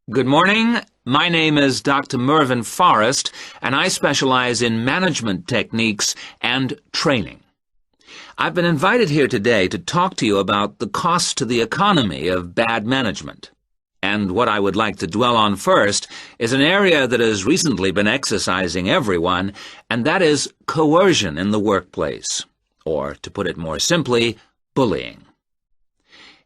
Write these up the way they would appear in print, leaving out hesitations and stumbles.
Good morning. My name is Dr. Mervyn Forrest, and I specialize in management techniques and training. I've been invited here today to talk to you about the cost to the economy of bad management. And what I would like to dwell on first is an area that has recently been exercising everyone, and that is coercion in the workplace, or, to put it more simply, bullying.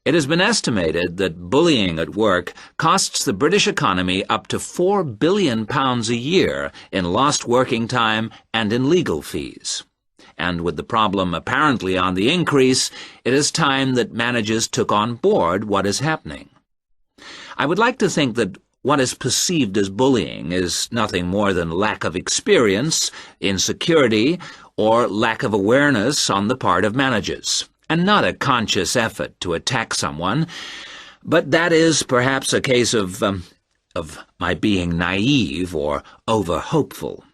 It has been estimated that bullying at work costs the British economy up to £4 billion a year in lost working time and in legal fees. And with the problem apparently on the increase, it is time that managers took on board what is happening. I would like to think that what is perceived as bullying is nothing more than lack of experience, insecurity, or lack of awareness on the part of managers, and not a conscious effort to attack someone, but that is perhaps a case of my being naive or over-hopeful.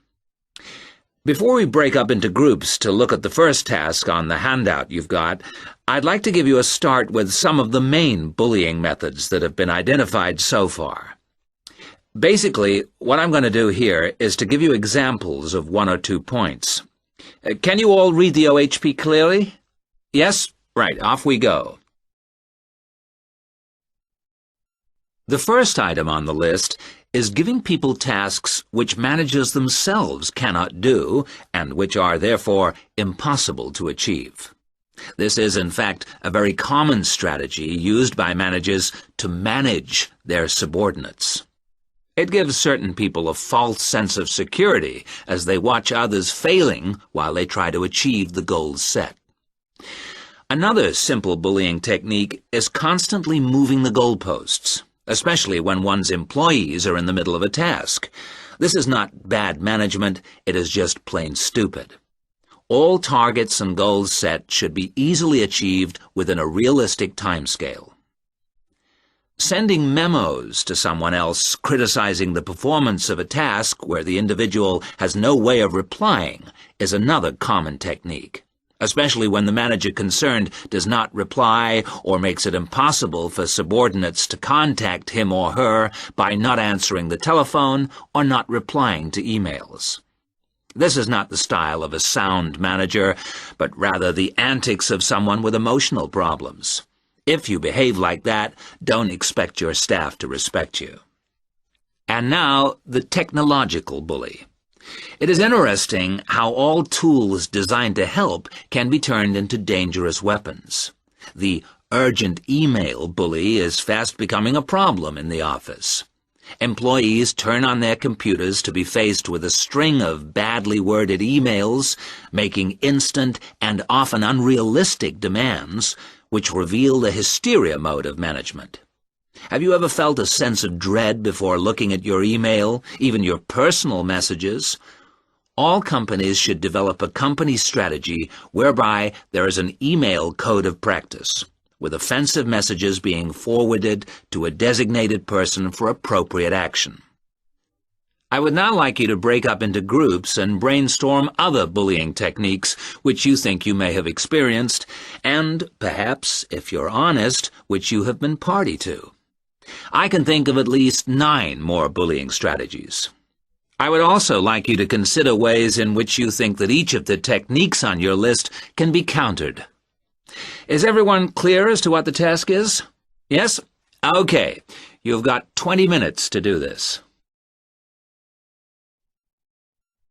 Before we break up into groups to look at the first task on the handout you've got, I'd like to give you a start with some of the main bullying methods that have been identified so far. Basically, what I'm going to do here is to give you examples of 1 or 2 points. Can you all read the OHP clearly? Yes? Right, off we go. The first item on the list is giving people tasks which managers themselves cannot do and which are therefore impossible to achieve. This is, in fact, a very common strategy used by managers to manage their subordinates. It gives certain people a false sense of security as they watch others failing while they try to achieve the goals set. Another simple bullying technique is constantly moving the goalposts, especially when one's employees are in the middle of a task. This is not bad management, it is just plain stupid. All targets and goals set should be easily achieved within a realistic timescale. Sending memos to someone else criticizing the performance of a task where the individual has no way of replying is another common technique, especially when the manager concerned does not reply or makes it impossible for subordinates to contact him or her by not answering the telephone or not replying to emails. This is not the style of a sound manager, but rather the antics of someone with emotional problems. If you behave like that, don't expect your staff to respect you. And now, the technological bully. It is interesting how all tools designed to help can be turned into dangerous weapons. The urgent email bully is fast becoming a problem in the office. Employees turn on their computers to be faced with a string of badly worded emails, making instant and often unrealistic demands, which reveal the hysteria mode of management. Have you ever felt a sense of dread before looking at your email, even your personal messages? All companies should develop a company strategy whereby there is an email code of practice, with offensive messages being forwarded to a designated person for appropriate action. I would now like you to break up into groups and brainstorm other bullying techniques which you think you may have experienced, and perhaps, if you're honest, which you have been party to. I can think of at least 9 more bullying strategies. I would also like you to consider ways in which you think that each of the techniques on your list can be countered. Is everyone clear as to what the task is? Yes? Okay. You've got 20 minutes to do this.